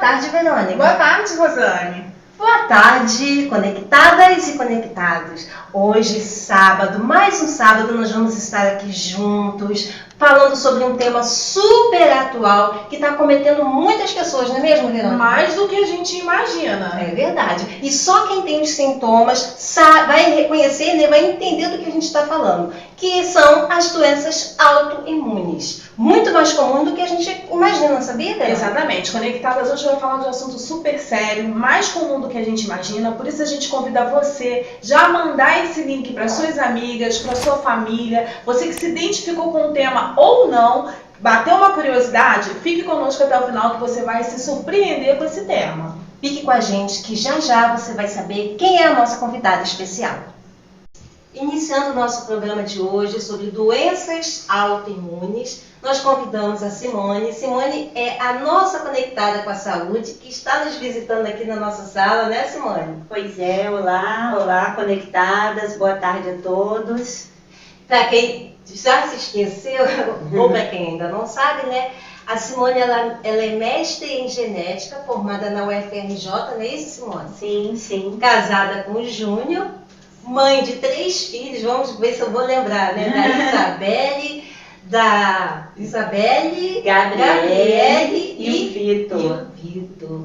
tarde, Verônica. Boa tarde, Rosane. Boa tarde, conectadas e conectados. Hoje, sábado, mais um sábado, nós vamos estar aqui juntos, falando sobre um tema super atual que está acometendo muitas pessoas, não é mesmo, Verônica? Mais do que a gente imagina. É verdade. E só quem tem os sintomas vai reconhecer, né, vai entender do que a gente está falando, que são as doenças autoimunes. Muito mais comum do que a gente imagina, sabia, Verônica? Exatamente. Conectadas, hoje vai falar de um assunto super sério, mais comum do que a gente imagina. Por isso a gente convida você já a mandar esse link para suas amigas, para sua família, você que se identificou com o tema ou não, bateu uma curiosidade, fique conosco até o final que você vai se surpreender com esse tema. Fique com a gente que já já você vai saber quem é a nossa convidada especial. Iniciando o nosso programa de hoje sobre doenças autoimunes, nós convidamos a Simone. Simone é a nossa conectada com a saúde, que está nos visitando aqui na nossa sala, né, Simone? Pois é, olá conectadas, boa tarde a todos. Para quem já se esqueceu, ou para quem ainda não sabe, né? A Simone ela é mestre em genética, formada na UFRJ, não é isso, Simone? Sim, sim. Casada com o Júnior, mãe de 3 filhos, vamos ver se eu vou lembrar, né? Da Isabelle, Gabriele e o Vitor.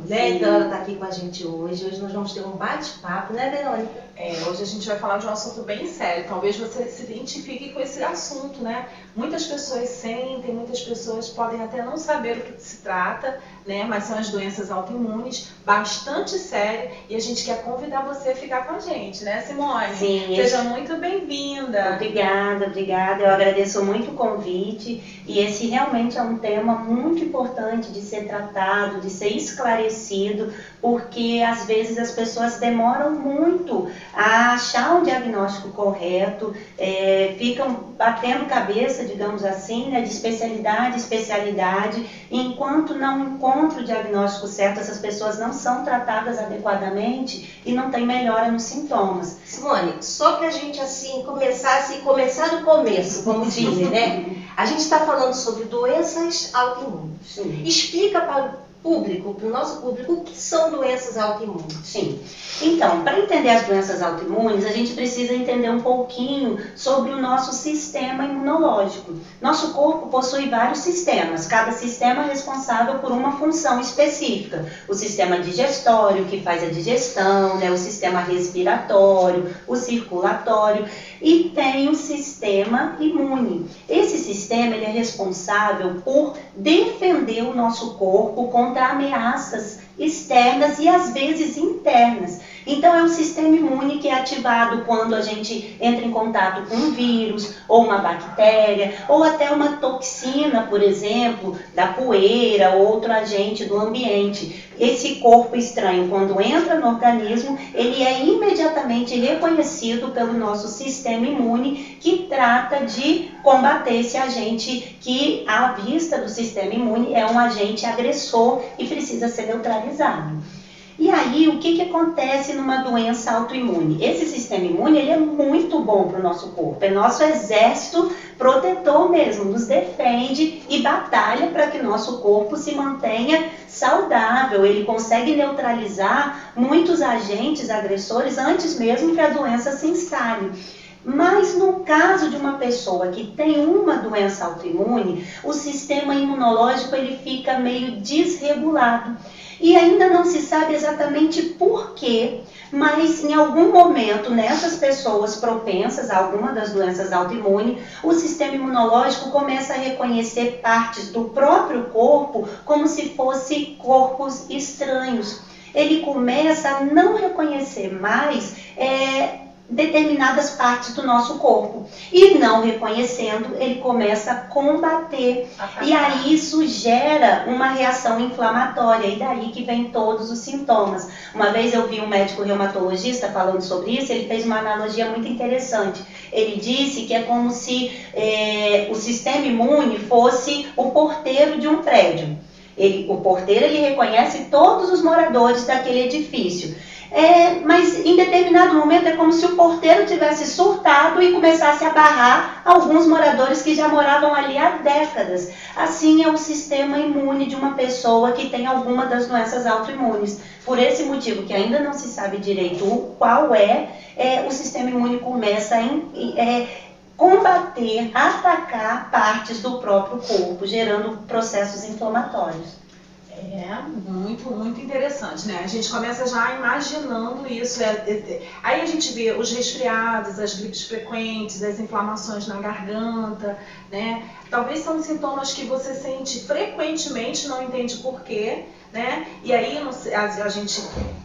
Né? Então ela está aqui com a gente hoje. Hoje nós vamos ter um bate-papo, né, Verônica? Hoje a gente vai falar de um assunto bem sério. Talvez você se identifique com esse assunto, né? Muitas pessoas sentem, muitas pessoas podem até não saber o que se trata, né? Mas são as doenças autoimunes, bastante sério, e a gente quer convidar você a ficar com a gente, né, Simone? Sim. Seja muito bem-vinda. Obrigada. Eu agradeço muito o convite, e esse realmente é um tema muito importante de ser tratado, de ser esclarecido, porque às vezes as pessoas demoram muito a achar um diagnóstico correto, ficam batendo cabeça, digamos assim, né, de especialidade em especialidade, e enquanto não encontra o diagnóstico certo, essas pessoas não são tratadas adequadamente e não tem melhora nos sintomas. Simone, só para a gente assim começar do começo, como dizem, né? A gente está falando sobre doenças autoimunes. Sim. Explica para o público, para o nosso público, o que são doenças autoimunes. Sim. Então, para entender as doenças autoimunes, a gente precisa entender um pouquinho sobre o nosso sistema imunológico. Nosso corpo possui vários sistemas, cada sistema é responsável por uma função específica. O sistema digestório, que faz a digestão, né? O sistema respiratório, o circulatório, e tem o sistema imune. Esse sistema ele é responsável por defender o nosso corpo contra ameaças externas e às vezes internas. Então é um sistema imune que é ativado quando a gente entra em contato com um vírus, ou uma bactéria, ou até uma toxina, por exemplo, da poeira, ou outro agente do ambiente. Esse corpo estranho, quando entra no organismo, ele é imediatamente reconhecido pelo nosso sistema imune, que trata de combater esse agente que, à vista do sistema imune, é um agente agressor e precisa ser neutralizado. E aí, o que acontece numa doença autoimune? Esse sistema imune ele é muito bom para o nosso corpo, é nosso exército protetor mesmo, nos defende e batalha para que nosso corpo se mantenha saudável. Ele consegue neutralizar muitos agentes agressores antes mesmo que a doença se instale. Mas no caso de uma pessoa que tem uma doença autoimune, o sistema imunológico ele fica meio desregulado. E ainda não se sabe exatamente por quê, mas em algum momento, nessas pessoas propensas a alguma das doenças autoimunes, o sistema imunológico começa a reconhecer partes do próprio corpo como se fossem corpos estranhos. Ele começa a não reconhecer mais determinadas partes do nosso corpo. E não reconhecendo, ele começa a combater. E aí isso gera uma reação inflamatória. E daí que vem todos os sintomas. Uma vez eu vi um médico reumatologista falando sobre isso, ele fez uma analogia muito interessante. Ele disse que é como se o sistema imune fosse o porteiro de um prédio. O porteiro ele reconhece todos os moradores daquele edifício. Mas em determinado momento é como se o porteiro tivesse surtado e começasse a barrar alguns moradores que já moravam ali há décadas. Assim é o sistema imune de uma pessoa que tem alguma das doenças autoimunes. Por esse motivo, que ainda não se sabe direito qual o sistema imune começa a combater, atacar partes do próprio corpo, gerando processos inflamatórios. Muito, muito interessante, né? A gente começa já imaginando isso. Aí a gente vê os resfriados, as gripes frequentes, as inflamações na garganta, né? Talvez são sintomas que você sente frequentemente, não entende por quê, né? E aí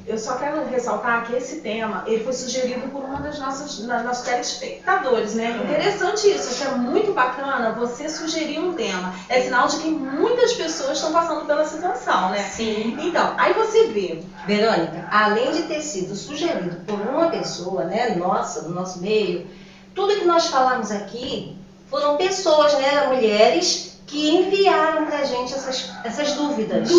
eu só quero ressaltar que esse tema ele foi sugerido por uma das nossos telespectadores, né? Interessante isso é muito bacana você sugerir um tema. É sinal de que muitas pessoas estão passando pela situação, né? Sim. Então, aí você vê, Verônica, além de ter sido sugerido por uma pessoa, né, nossa, do nosso meio, tudo que nós falamos aqui foram pessoas, né, mulheres, que enviaram pra gente essas dúvidas.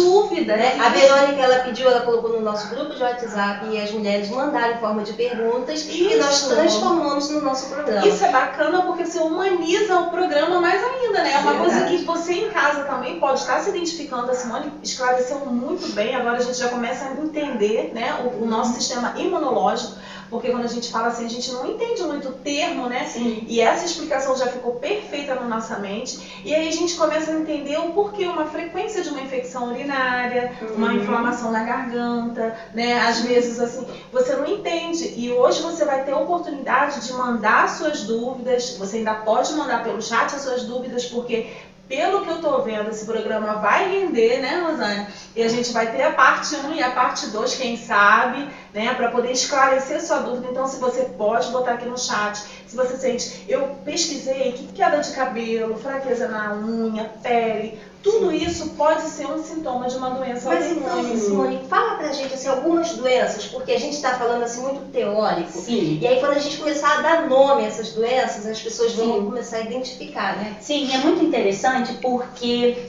Né? A Verônica, ela pediu, ela colocou no nosso grupo de WhatsApp e as mulheres mandaram em forma de perguntas e nós transformamos no nosso programa. Isso é bacana porque você humaniza o programa mais ainda, né? É uma coisa que você em casa também pode estar se identificando. A Simone esclareceu muito bem, agora a gente já começa a entender, né, o nosso sistema imunológico. Porque quando a gente fala assim, a gente não entende muito o termo, né? Sim. E essa explicação já ficou perfeita na nossa mente. E aí a gente começa a entender o porquê, uma frequência de uma infecção urinária, uma inflamação na garganta, né? Às vezes, assim, você não entende. E hoje você vai ter a oportunidade de mandar suas dúvidas. Você ainda pode mandar pelo chat as suas dúvidas, porque pelo que eu tô vendo, esse programa vai render, né, Rosane? E a gente vai ter a parte 1 e a parte 2, quem sabe, né, para poder esclarecer sua dúvida. Então, se você pode botar aqui no chat, se você sente, eu pesquisei, que queda de cabelo, fraqueza na unha, pele, tudo isso pode ser um sintoma de uma doença autoimune. Mas então, Simone, fala pra gente assim, algumas doenças, porque a gente está falando assim muito teórico. Sim. E aí quando a gente começar a dar nome a essas doenças, as pessoas vão começar a identificar, né? Sim, é muito interessante porque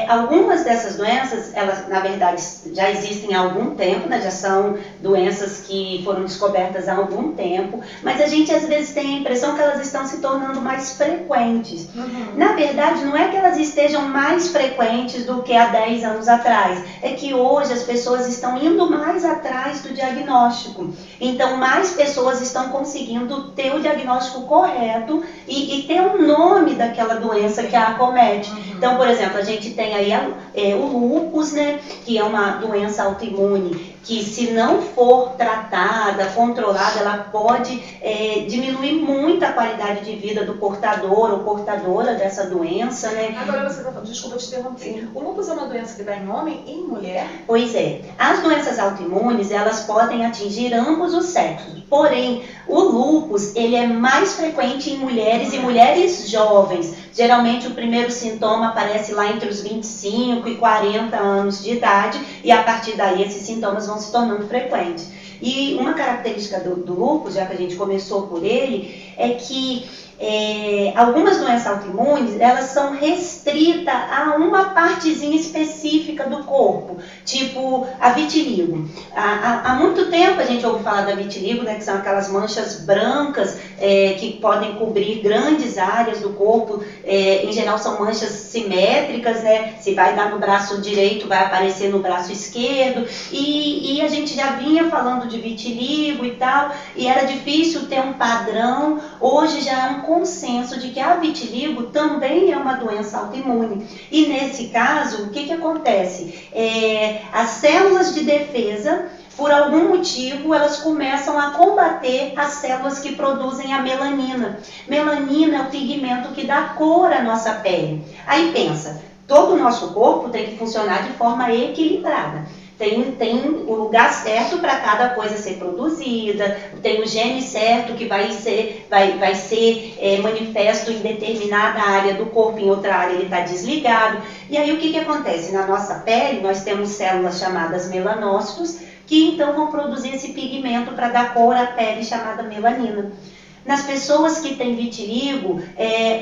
algumas dessas doenças, elas na verdade já existem há algum tempo, né? Já são doenças que foram descobertas há algum tempo, mas a gente às vezes tem a impressão que elas estão se tornando mais frequentes. Na verdade, não é que elas estejam mais frequentes do que há 10 anos atrás, é que hoje as pessoas estão indo mais atrás do diagnóstico. Então, mais pessoas estão conseguindo ter o diagnóstico correto e ter um nome daquela doença que a acomete. Então, por exemplo, a gente tem aí o lúpus, né, que é uma doença autoimune que, se não for tratada, controlada, ela pode diminuir muito a qualidade de vida do portador ou portadora dessa doença, né? Agora você está falando, desculpa te interromper. O lúpus é uma doença que dá em homem e em mulher? Pois é. As doenças autoimunes, elas podem atingir ambos os sexos. Porém, o lúpus, ele é mais frequente em mulheres e mulheres jovens. Geralmente, o primeiro sintoma aparece lá entre os 25 e 40 anos de idade e, a partir daí, esses sintomas vão se tornando frequentes. E uma característica do lúpus, já que a gente começou por ele, é que algumas doenças autoimunes, elas são restritas a uma partezinha específica do corpo, tipo a vitiligo. Há muito tempo a gente ouve falar da vitiligo, né, que são aquelas manchas brancas que podem cobrir grandes áreas do corpo. Em geral são manchas simétricas, né? Se vai dar no braço direito, vai aparecer no braço esquerdo. E a gente já vinha falando de vitiligo e tal, e era difícil ter um padrão. Hoje já é um consenso de que a vitiligo também é uma doença autoimune. E nesse caso, o que acontece? As células de defesa, por algum motivo, elas começam a combater as células que produzem a melanina. Melanina é o pigmento que dá cor à nossa pele. Aí pensa, todo o nosso corpo tem que funcionar de forma equilibrada. Tem o lugar certo para cada coisa ser produzida, tem o gene certo que vai ser manifesto em determinada área do corpo, em outra área ele está desligado. E aí o que acontece? Na nossa pele nós temos células chamadas melanócitos, que então vão produzir esse pigmento para dar cor à pele, chamada melanina. Nas pessoas que têm vitiligo,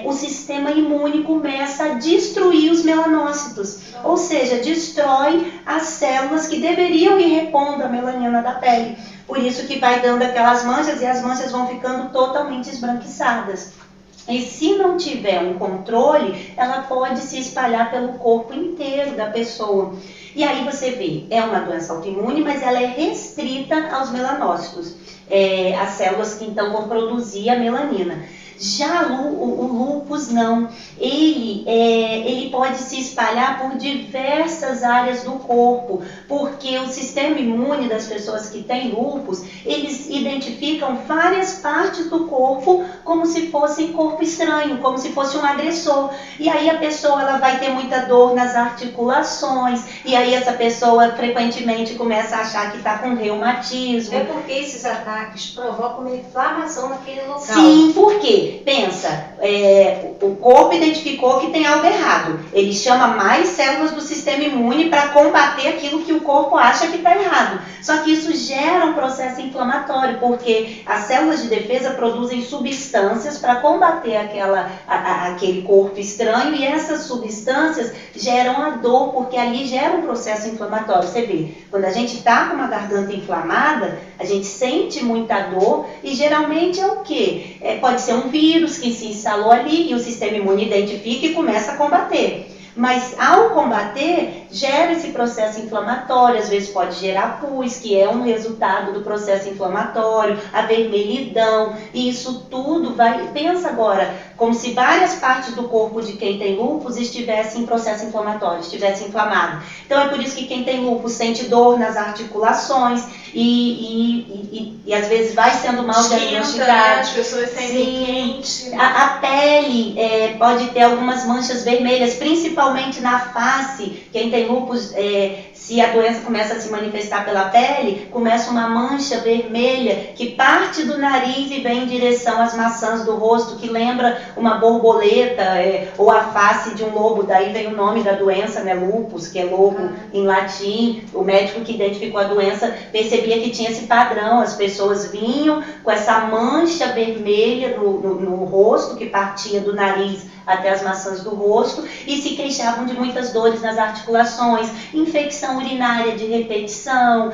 o sistema imune começa a destruir os melanócitos, ou seja, destrói as células que deveriam ir repondo a melanina da pele. Por isso que vai dando aquelas manchas e as manchas vão ficando totalmente esbranquiçadas. E se não tiver um controle, ela pode se espalhar pelo corpo inteiro da pessoa. E aí você vê, é uma doença autoimune, mas ela é restrita aos melanócitos, as células que então vão produzir a melanina. Já o lúpus não, ele pode se espalhar por diversas áreas do corpo, porque o sistema imune das pessoas que têm lúpus, eles identificam várias partes do corpo como se fosse corpo estranho, como se fosse um agressor. E aí a pessoa ela vai ter muita dor nas articulações, e aí essa pessoa frequentemente começa a achar que está com reumatismo. É porque esses ataques provocam uma inflamação naquele local. Sim, por quê? Pensa, o corpo identificou que tem algo errado. Ele chama mais células do sistema imune para combater aquilo que o corpo acha que está errado. Só que isso gera um processo inflamatório, porque as células de defesa produzem substâncias para combater aquele corpo estranho, e essas substâncias geram a dor, porque ali gera um processo inflamatório. Você vê, quando a gente está com uma garganta inflamada, a gente sente muita dor, e geralmente é o quê? Pode ser um vírus que se instalou ali e o sistema imune identifica e começa a combater. Mas ao combater, gera esse processo inflamatório, às vezes pode gerar pus, que é um resultado do processo inflamatório, a vermelhidão, e isso tudo vai... Pensa agora, como se várias partes do corpo de quem tem lúpus estivessem em processo inflamatório, estivessem inflamado. Então é por isso que quem tem lúpus sente dor nas articulações e às vezes vai sendo mal diagnosticado. As pessoas sentem quente. A pele pode ter algumas manchas vermelhas, principalmente na face. Quem tem lúpus, se a doença começa a se manifestar pela pele, começa uma mancha vermelha que parte do nariz e vem em direção às maçãs do rosto, que lembra uma borboleta ou a face de um lobo. Daí vem o nome da doença, né? Lúpus, que é lobo em latim. O médico que identificou a doença percebia que tinha esse padrão. As pessoas vinham com essa mancha vermelha no rosto, que partia do nariz até as maçãs do rosto, e se queixavam de muitas dores nas articulações, infecção urinária de repetição.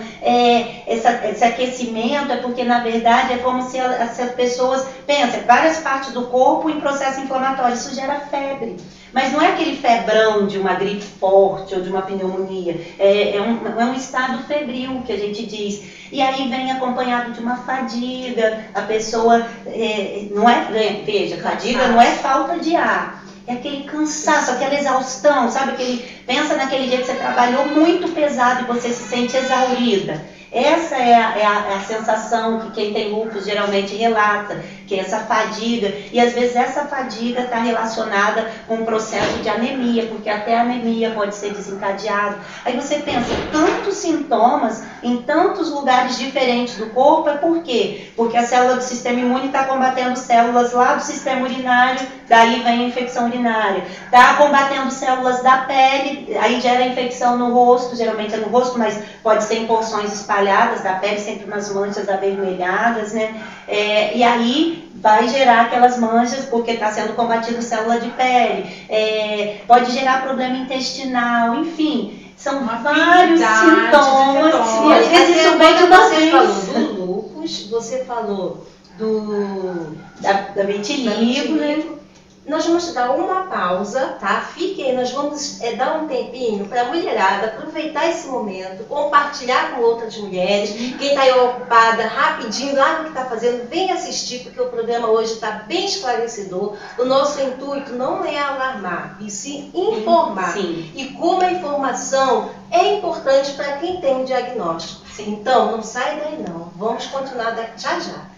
Esse aquecimento é porque, na verdade, é como se as pessoas pensam, várias partes do corpo em processo inflamatório, isso gera febre. Mas não é aquele febrão de uma gripe forte ou de uma pneumonia, é um estado febril que a gente diz. E aí vem acompanhado de uma fadiga, a pessoa, veja, fadiga não é falta de ar, é aquele cansaço, aquela exaustão, sabe? Pensa naquele dia que você trabalhou muito pesado e você se sente exaurida. Essa é a sensação que quem tem lúpus geralmente relata, que é essa fadiga, e às vezes essa fadiga está relacionada com um processo de anemia, porque até a anemia pode ser desencadeada. Aí você pensa, tantos sintomas em tantos lugares diferentes do corpo, é por quê? Porque a célula do sistema imune está combatendo células lá do sistema urinário, daí vem a infecção urinária. Está combatendo células da pele, aí gera infecção no rosto, geralmente é no rosto, mas pode ser em porções espalhadas da pele, sempre umas manchas avermelhadas, né? E aí vai gerar aquelas manchas porque está sendo combatida célula de pele, pode gerar problema intestinal, enfim, são vários sintomas. E às vezes isso vem de você falou do lúpus, você falou da vitiligo, né? Nós vamos dar uma pausa, tá? Fique aí, nós vamos dar um tempinho para a mulherada aproveitar esse momento, compartilhar com outras mulheres. Quem está aí ocupada, rapidinho, lá no que está fazendo, vem assistir, porque o programa hoje está bem esclarecedor. O nosso intuito não é alarmar, e sim informar. Sim. E como a informação é importante para quem tem um diagnóstico. Então, não sai daí não. Vamos continuar daqui já já.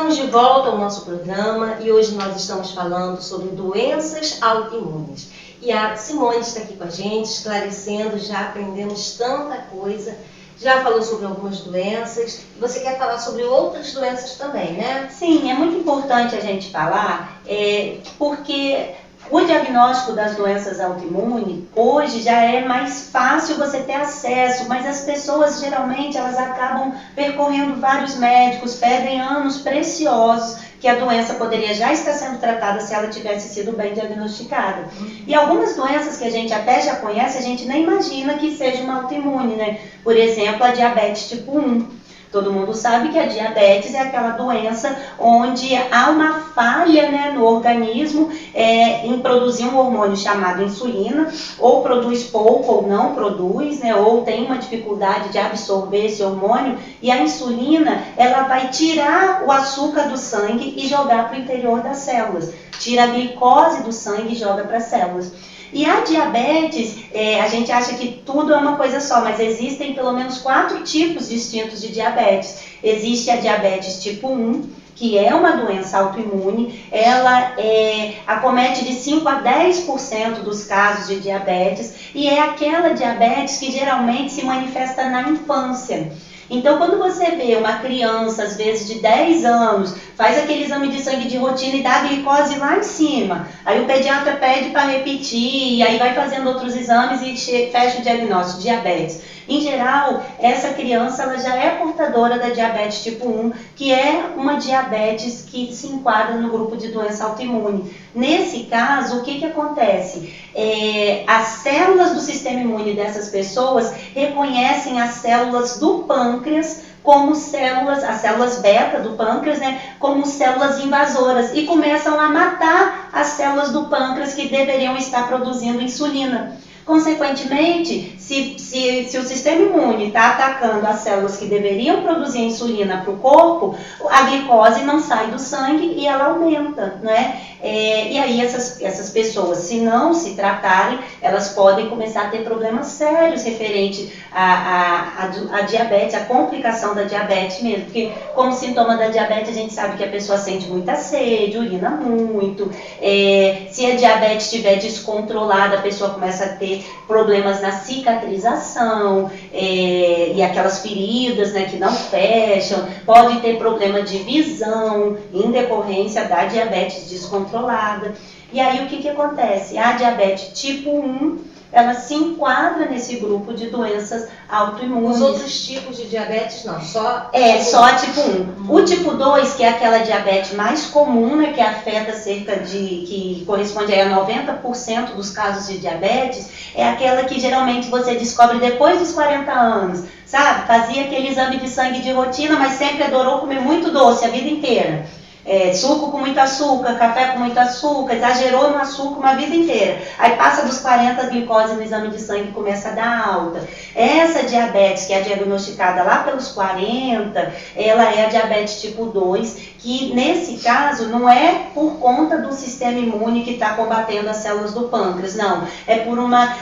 Estamos de volta ao nosso programa e hoje nós estamos falando sobre doenças autoimunes. E a Simone está aqui com a gente, esclarecendo, já aprendemos tanta coisa, já falou sobre algumas doenças, e você quer falar sobre outras doenças também, né? Sim, é muito importante a gente falar, porque o diagnóstico das doenças autoimunes, hoje já é mais fácil você ter acesso, mas as pessoas geralmente elas acabam percorrendo vários médicos, perdem anos preciosos que a doença poderia já estar sendo tratada se ela tivesse sido bem diagnosticada. E algumas doenças que a gente até já conhece, a gente nem imagina que seja uma autoimune, né? Por exemplo, a diabetes tipo 1. Todo mundo sabe que a diabetes é aquela doença onde há uma falha, né, no organismo em produzir um hormônio chamado insulina, ou produz pouco ou não produz, né, ou tem uma dificuldade de absorver esse hormônio, e a insulina ela vai tirar o açúcar do sangue e jogar para o interior das células, tira a glicose do sangue e joga para as células. E a diabetes, a gente acha que tudo é uma coisa só, mas existem pelo menos 4 tipos distintos de diabetes. Existe a diabetes tipo 1, que é uma doença autoimune, ela acomete de 5 a 10% dos casos de diabetes, e é aquela diabetes que geralmente se manifesta na infância. Então, quando você vê uma criança, às vezes de 10 anos, faz aquele exame de sangue de rotina e dá a glicose lá em cima, aí o pediatra pede para repetir, e aí vai fazendo outros exames e fecha o diagnóstico, diabetes. Em geral, essa criança ela já é portadora da diabetes tipo 1, que é uma diabetes que se enquadra no grupo de doença autoimune. Nesse caso, o que acontece? As células do sistema imune dessas pessoas reconhecem as células do pâncreas como células, as células beta do pâncreas, né, como células invasoras, e começam a matar as células do pâncreas que deveriam estar produzindo insulina. Consequentemente, se o sistema imune está atacando as células que deveriam produzir insulina para o corpo, a glicose não sai do sangue e ela aumenta, né? E aí essas pessoas, se não se tratarem, elas podem começar a ter problemas sérios referente à diabetes, à complicação da diabetes mesmo, porque como sintoma da diabetes a gente sabe que a pessoa sente muita sede, urina muito, se a diabetes estiver descontrolada, a pessoa começa a ter problemas na cicatrização, e aquelas feridas, né, que não fecham, pode ter problema de visão em decorrência da diabetes descontrolada. E aí o que acontece? A diabetes tipo 1, ela se enquadra nesse grupo de doenças autoimunes. Os outros tipos de diabetes não, só... só a tipo 1. O tipo 2, que é aquela diabetes mais comum, né, que afeta que corresponde aí a 90% dos casos de diabetes, é aquela que geralmente você descobre depois dos 40 anos, sabe? Fazia aquele exame de sangue de rotina, mas sempre adorou comer muito doce a vida inteira. Suco com muito açúcar, café com muito açúcar, exagerou no açúcar uma vida inteira. Aí passa dos 40, a glicose no exame de sangue começa a dar alta. Essa diabetes que é diagnosticada lá pelos 40, ela é a diabetes tipo 2, que nesse caso não é por conta do sistema imune que está combatendo as células do pâncreas, não. É por uma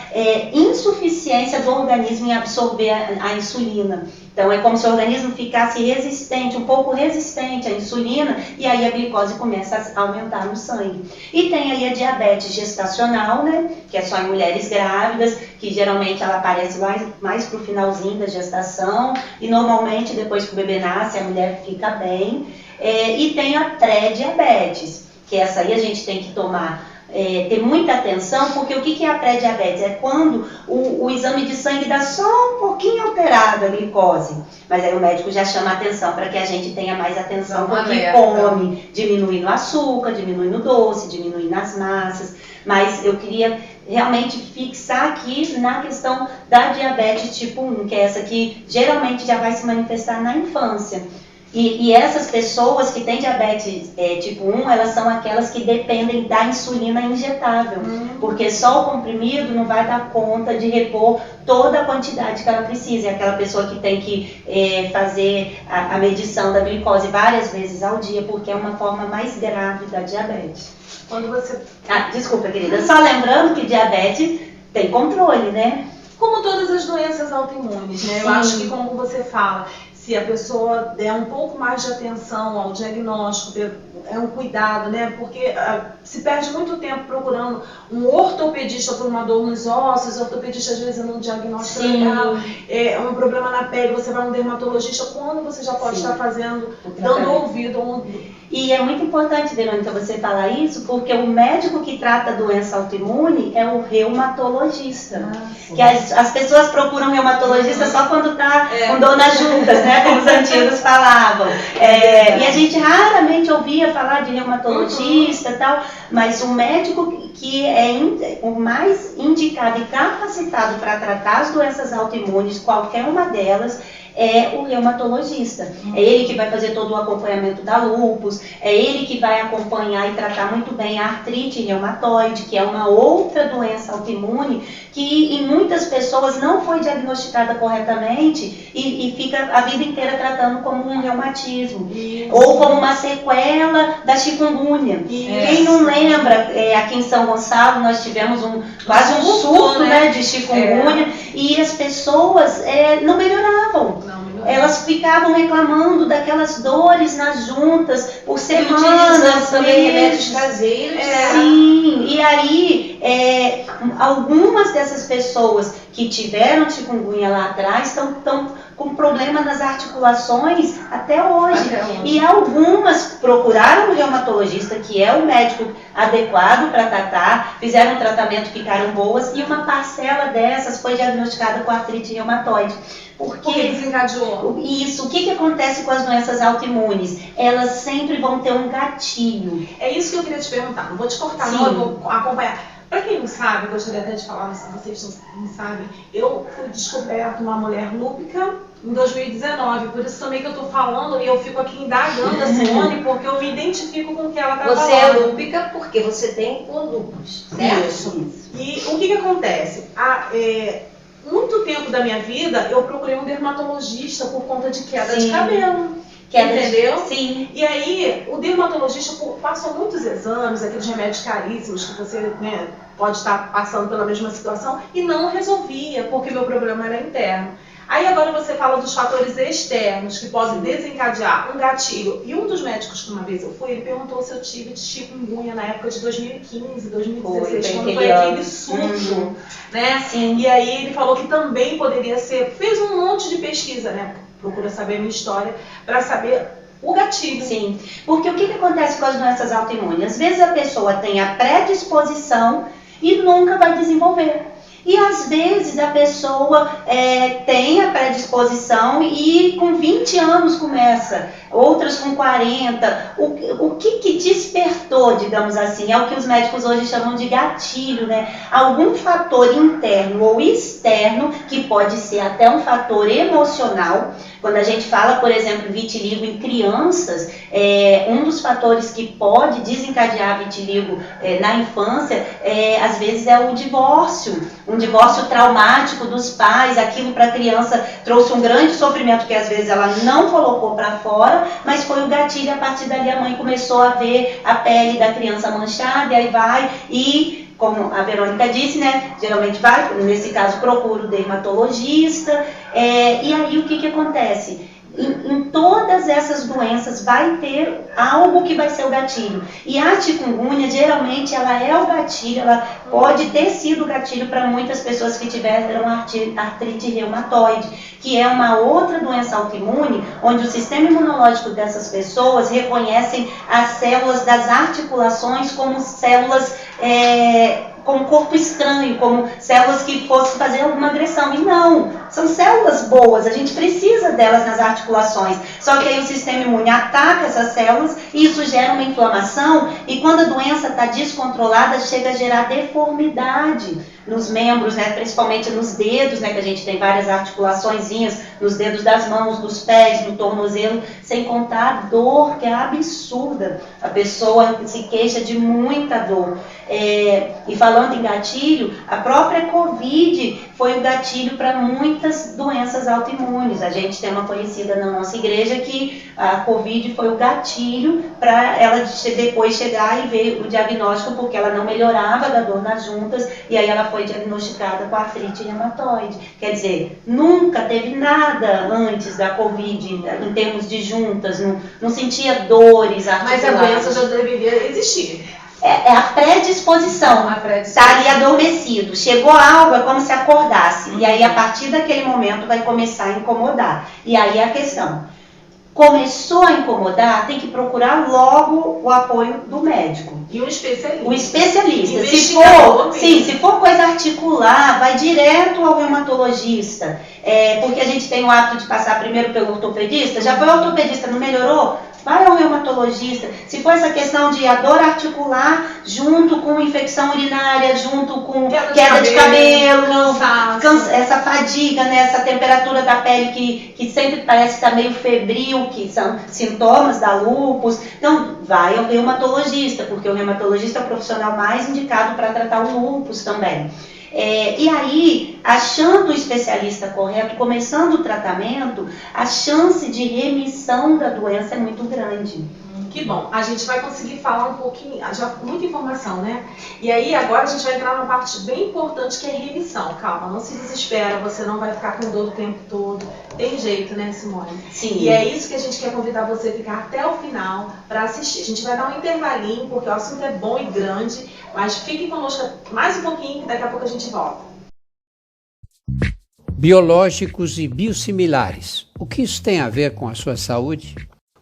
insuficiência do organismo em absorver a insulina. Então, é como se o organismo ficasse resistente, um pouco resistente à insulina, e aí a glicose começa a aumentar no sangue. E tem aí a diabetes gestacional, né, que é só em mulheres grávidas, que geralmente ela aparece mais pro finalzinho da gestação, e normalmente depois que o bebê nasce, a mulher fica bem. E tem a pré-diabetes, que essa aí a gente tem que ter muita atenção, porque o que é a pré-diabetes? É quando o exame de sangue dá só um pouquinho alterado a glicose, mas aí o médico já chama a atenção para que a gente tenha mais atenção com o que come, diminuindo o açúcar, diminuindo o doce, diminuindo as massas. Mas eu queria realmente fixar aqui na questão da diabetes tipo 1, que é essa que geralmente já vai se manifestar na infância. E essas pessoas que têm diabetes tipo 1, elas são aquelas que dependem da insulina injetável, porque só o comprimido não vai dar conta de repor toda a quantidade que ela precisa. É aquela pessoa que tem que fazer a medição da glicose várias vezes ao dia, porque é uma forma mais grave da diabetes. Quando você... Desculpa, querida, só lembrando que diabetes tem controle, né? Como todas as doenças autoimunes, né? Eu acho que como você fala, se a pessoa der um pouco mais de atenção ao diagnóstico, é um cuidado, né? Porque se perde muito tempo procurando um ortopedista por uma dor nos ossos, o ortopedista às vezes não diagnóstico legal, um problema na pele, você vai a um dermatologista, quando você já pode estar fazendo, dando ouvido. E é muito importante, Verônica, você falar isso, porque o médico que trata a doença autoimune é o reumatologista. Que as pessoas procuram reumatologista só quando está com dor nas juntas, né? Como os antigos falavam. E a gente raramente ouvia falar de reumatologista e tal, mas o médico que é o mais indicado e capacitado para tratar as doenças autoimunes, qualquer uma delas, é o reumatologista. É ele que vai fazer todo o acompanhamento da lúpus, é ele que vai acompanhar e tratar muito bem a artrite reumatoide, que é uma outra doença autoimune que em muitas pessoas não foi diagnosticada corretamente e fica a vida inteira tratando como um reumatismo. Isso. Ou como uma sequela da chikungunya. Quem não lembra, aqui em São Gonçalo nós tivemos quase um surto, né, de chikungunya, e as pessoas não melhoravam. Elas ficavam reclamando daquelas dores nas juntas por semanas, também remédios caseiros. Sim, e aí algumas dessas pessoas que tiveram chikungunya lá atrás estão com problema nas articulações até hoje. E algumas procuraram um reumatologista, que é o médico adequado para tratar, fizeram um tratamento, ficaram boas, e uma parcela dessas foi diagnosticada com artrite reumatoide. Porque desencadeou. Isso, o que acontece com as doenças autoimunes? Elas sempre vão ter um gatilho. É isso que eu queria te perguntar, não vou te cortar, Sim. não, eu vou acompanhar. Para quem não sabe, eu gostaria até de falar, se vocês não sabem, eu fui descoberta uma mulher lúpica em 2019, por isso também que eu estou falando e eu fico aqui indagando a Simone, porque eu me identifico com o que ela está falando. Você é lúpica porque você tem o lúpus, certo? Isso. E o que acontece? Muito tempo da minha vida eu procurei um dermatologista por conta de queda de cabelo. Entendeu? Sim. E aí, o dermatologista passou muitos exames, aqueles remédios caríssimos que você pode estar passando pela mesma situação, e não resolvia, porque meu problema era interno. Aí agora você fala dos fatores externos que podem desencadear um gatilho. E um dos médicos que uma vez eu fui, ele perguntou se eu tive chikungunya na época de 2015, 2016, quando foi aquele surto, né? Sim. E aí ele falou que também poderia ser, fez um monte de pesquisa, né? Procura saber a minha história para saber o gatilho. Sim, porque o que acontece com as doenças autoimunes? Às vezes a pessoa tem a predisposição e nunca vai desenvolver. E às vezes a pessoa tem a predisposição e com 20 anos começa, outras com 40. O que despertou, digamos assim, é o que os médicos hoje chamam de gatilho, né? Algum fator interno ou externo, que pode ser até um fator emocional. Quando a gente fala, por exemplo, vitiligo em crianças, um dos fatores que pode desencadear vitiligo na infância, às vezes é o divórcio. Um divórcio traumático dos pais, aquilo para a criança trouxe um grande sofrimento que às vezes ela não colocou para fora, mas foi o gatilho. A partir dali a mãe começou a ver a pele da criança manchada, e aí vai e, como a Verônica disse, né, geralmente vai, nesse caso procura o dermatologista, e aí o que acontece? Em todas essas doenças vai ter algo que vai ser o gatilho. E a chikungunya, geralmente, ela é o gatilho, ela pode ter sido o gatilho para muitas pessoas que tiveram artrite reumatoide, que é uma outra doença autoimune, onde o sistema imunológico dessas pessoas reconhecem as células das articulações como células como corpo estranho, como células que fossem fazer alguma agressão. E não, são células boas, a gente precisa delas nas articulações. Só que aí o sistema imune ataca essas células e isso gera uma inflamação, e quando a doença está descontrolada, chega a gerar deformidade nos membros, né, principalmente nos dedos, né, que a gente tem várias articulaçõezinhas nos dedos das mãos, nos pés, no tornozelo, sem contar a dor, que é absurda. A pessoa se queixa de muita dor. E falando em gatilho, a própria Covid foi o gatilho para muitas doenças autoimunes. A gente tem uma conhecida na nossa igreja que a Covid foi o gatilho para ela depois chegar e ver o diagnóstico, porque ela não melhorava da dor nas juntas, e aí ela foi diagnosticada com artrite reumatoide. Quer dizer, nunca teve nada antes da Covid em termos de juntas, não sentia dores articulares. Mas a doença já deveria existir. É a predisposição, está ali adormecido. Chegou algo, é como se acordasse. E aí, a partir daquele momento, vai começar a incomodar. E aí a questão. Começou a incomodar, tem que procurar logo o apoio do médico. E um especialista. O especialista. Se for coisa articular, vai direto ao reumatologista. Porque a gente tem o hábito de passar primeiro pelo ortopedista. Já foi o ortopedista, não melhorou? Vai ao reumatologista. Se for essa questão de a dor articular junto com infecção urinária, junto com queda de cabelo, essa fadiga, né, essa temperatura da pele que sempre parece estar meio febril, que são sintomas da lúpus, então vai ao reumatologista, porque o reumatologista é o profissional mais indicado para tratar o lúpus também. E aí, achando o especialista correto, começando o tratamento, a chance de remissão da doença é muito grande. Que bom, a gente vai conseguir falar um pouquinho, já muita informação, né? E aí agora a gente vai entrar numa parte bem importante que é remissão. Calma, não se desespera, você não vai ficar com dor o tempo todo. Tem jeito, né, Simone? Sim. E é isso que a gente quer convidar você a ficar até o final para assistir. A gente vai dar um intervalinho, porque o assunto é bom e grande, mas fique conosco mais um pouquinho que daqui a pouco a gente volta. Biológicos e biosimilares. O que isso tem a ver com a sua saúde?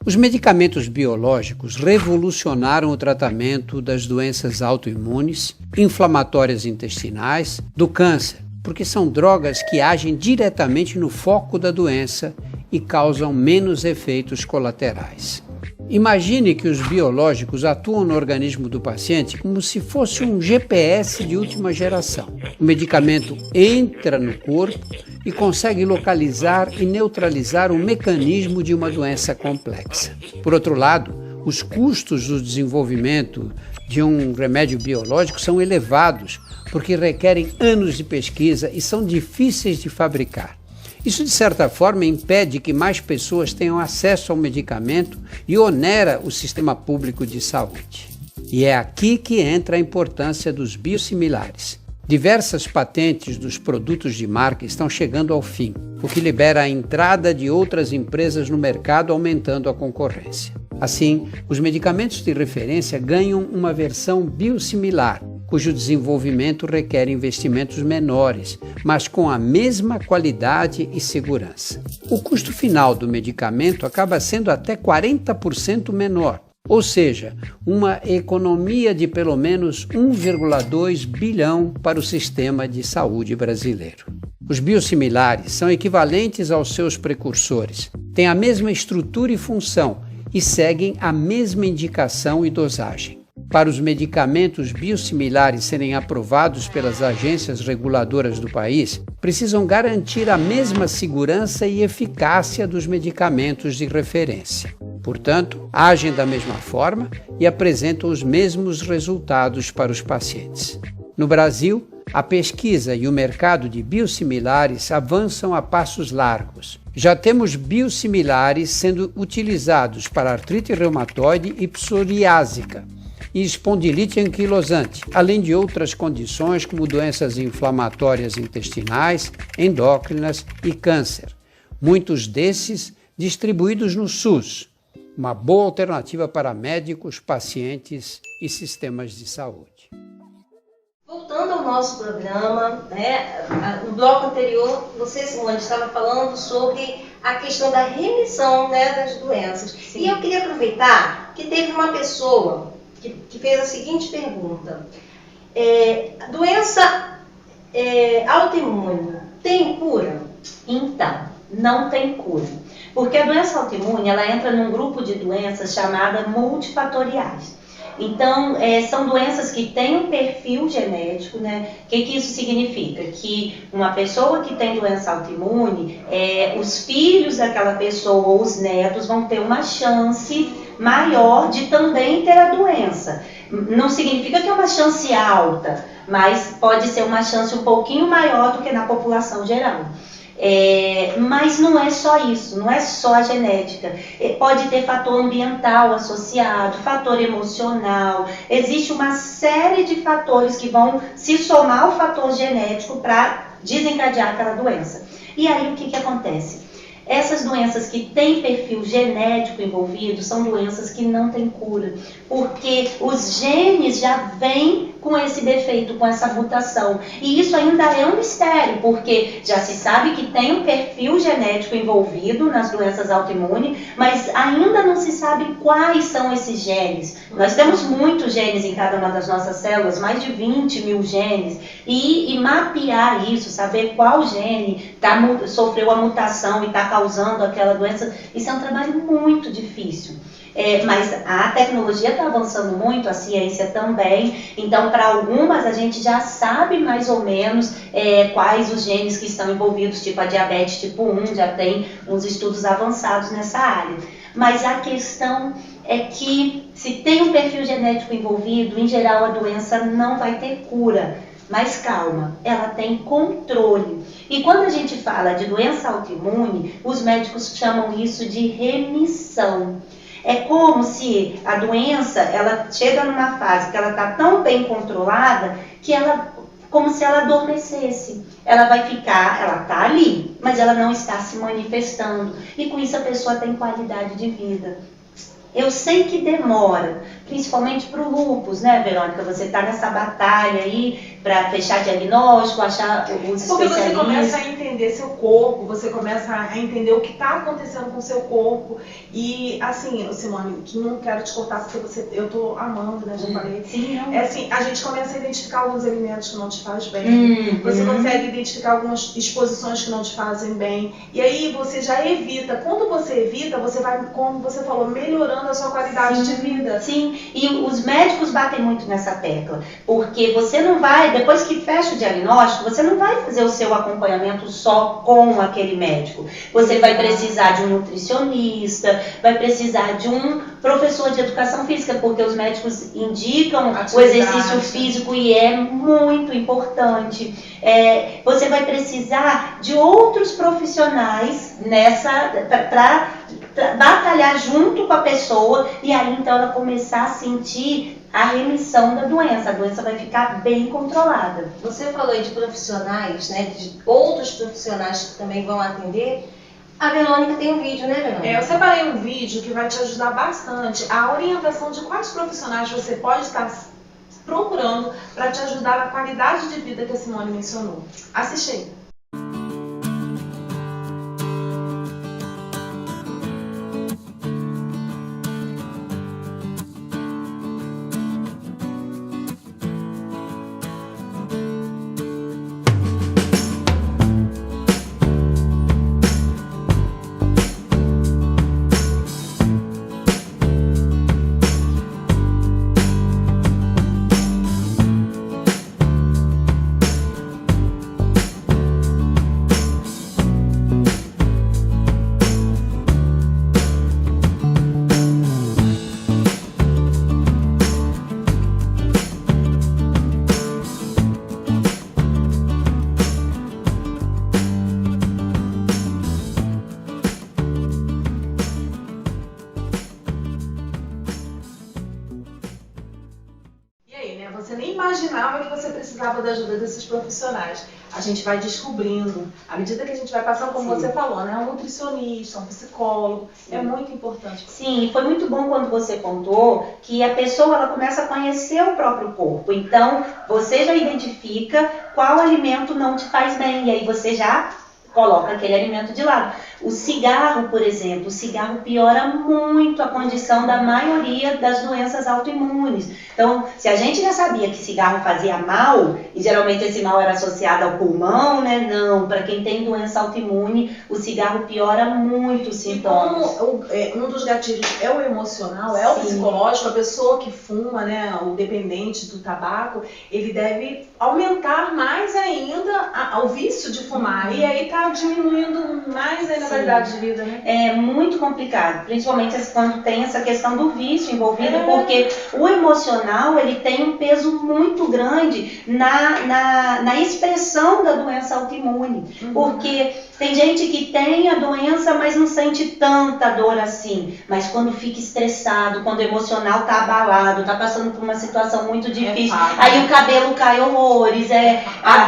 Os medicamentos biológicos revolucionaram o tratamento das doenças autoimunes, inflamatórias intestinais, do câncer, porque são drogas que agem diretamente no foco da doença e causam menos efeitos colaterais. Imagine que os biológicos atuam no organismo do paciente como se fosse um GPS de última geração. O medicamento entra no corpo e consegue localizar e neutralizar o mecanismo de uma doença complexa. Por outro lado, os custos do desenvolvimento de um remédio biológico são elevados, porque requerem anos de pesquisa e são difíceis de fabricar. Isso, de certa forma, impede que mais pessoas tenham acesso ao medicamento e onera o sistema público de saúde. E é aqui que entra a importância dos biosimilares. Diversas patentes dos produtos de marca estão chegando ao fim, o que libera a entrada de outras empresas no mercado, aumentando a concorrência. Assim, os medicamentos de referência ganham uma versão biosimilar, cujo desenvolvimento requer investimentos menores, mas com a mesma qualidade e segurança. O custo final do medicamento acaba sendo até 40% menor, ou seja, uma economia de pelo menos 1,2 bilhão para o sistema de saúde brasileiro. Os biosimilares são equivalentes aos seus precursores, têm a mesma estrutura e função e seguem a mesma indicação e dosagem. Para os medicamentos biosimilares serem aprovados pelas agências reguladoras do país, precisam garantir a mesma segurança e eficácia dos medicamentos de referência. Portanto, agem da mesma forma e apresentam os mesmos resultados para os pacientes. No Brasil, a pesquisa e o mercado de biosimilares avançam a passos largos. Já temos biosimilares sendo utilizados para artrite reumatoide e psoriásica e espondilite anquilosante, além de outras condições como doenças inflamatórias intestinais, endócrinas e câncer. Muitos desses distribuídos no SUS, uma boa alternativa para médicos, pacientes e sistemas de saúde. Voltando ao nosso programa, no bloco anterior, você, Simone, estava falando sobre a questão da remissão, das doenças. Sim. E eu queria aproveitar que teve uma pessoa que fez a seguinte pergunta: doença autoimune tem cura? Então, não tem cura. Porque a doença autoimune, ela entra num grupo de doenças chamada multifatoriais. Então, são doenças que têm um perfil genético, né? O que isso significa? Que uma pessoa que tem doença autoimune, os filhos daquela pessoa ou os netos vão ter uma chance maior de também ter a doença. Não significa que é uma chance alta, mas pode ser uma chance um pouquinho maior do que na população geral. Mas não é só isso, não é só a genética. Pode ter fator ambiental associado, fator emocional. Existe uma série de fatores que vão se somar ao fator genético para desencadear aquela doença. E aí o que acontece? Essas doenças que têm perfil genético envolvido são doenças que não têm cura, porque os genes já vêm com esse defeito, com essa mutação. E isso ainda é um mistério, porque já se sabe que tem um perfil genético envolvido nas doenças autoimunes, mas ainda não se sabe quais são esses genes. Nós temos muitos genes em cada uma das nossas células, mais de 20 mil genes, e mapear isso, saber qual gene sofreu a mutação e está causando aquela doença, isso é um trabalho muito difícil. Mas a tecnologia está avançando muito, a ciência também, então para algumas a gente já sabe mais ou menos quais os genes que estão envolvidos, tipo a diabetes tipo 1, já tem uns estudos avançados nessa área. Mas a questão é que se tem um perfil genético envolvido, em geral a doença não vai ter cura. Mas calma, ela tem controle. E quando a gente fala de doença autoimune, os médicos chamam isso de remissão. É como se a doença, ela chega numa fase que ela está tão bem controlada, que como se ela adormecesse. Ela vai ficar, ela está ali, mas ela não está se manifestando. E com isso a pessoa tem qualidade de vida. Eu sei que demora, principalmente para o lúpus, né, Verônica? Você está nessa batalha aí para fechar diagnóstico, achar os especialistas. Porque você começa a entender seu corpo, você começa a entender o que está acontecendo com o seu corpo. E, assim, Simone, que não quero te cortar porque eu estou amando, né, já falei. Sim, não. Assim, a gente começa a identificar alguns alimentos que não te fazem bem. Você consegue identificar algumas exposições que não te fazem bem. E aí você já evita. Quando você evita, você vai, como você falou, melhorando a sua qualidade de vida. Sim, e os médicos batem muito nessa tecla, porque você não vai, depois que fecha o diagnóstico, você não vai fazer o seu acompanhamento só com aquele médico. Você vai precisar de um nutricionista, vai precisar de um professor de educação física, porque os médicos indicam o exercício físico e é muito importante. Você vai precisar de outros profissionais para batalhar junto com a pessoa e aí então ela começar a sentir a remissão da doença. A doença vai ficar bem controlada. Você falou aí de profissionais, né, de outros profissionais que também vão atender. A Verônica tem um vídeo, né, Verônica? Eu separei um vídeo que vai te ajudar bastante a orientação de quais profissionais você pode estar procurando para te ajudar na qualidade de vida que a Simone mencionou. Assiste aí. Você nem imaginava que você precisava da ajuda desses profissionais. A gente vai descobrindo, à medida que a gente vai passando, como você falou, né? Um nutricionista, um psicólogo, é muito importante. Sim, foi muito bom quando você contou que a pessoa ela começa a conhecer o próprio corpo. Então, você já identifica qual alimento não te faz bem, e aí você já coloca aquele alimento de lado. O cigarro, por exemplo, o cigarro piora muito a condição da maioria das doenças autoimunes. Então, se a gente já sabia que cigarro fazia mal, e geralmente esse mal era associado ao pulmão, né? Não, para quem tem doença autoimune, o cigarro piora muito os sintomas. E como um dos gatilhos é o emocional, é o psicológico, a pessoa que fuma, né, o dependente do tabaco, ele deve aumentar mais ainda o vício de fumar. E aí tá tá diminuindo mais aí na Sim. qualidade de vida, né? É muito complicado, principalmente quando tem essa questão do vício envolvido, É. porque o emocional ele tem um peso muito grande na expressão da doença autoimune, porque tem gente que tem a doença, mas não sente tanta dor assim, mas quando fica estressado, quando o emocional tá abalado, tá passando por uma situação muito difícil, fato. aí o cabelo cai horrores, a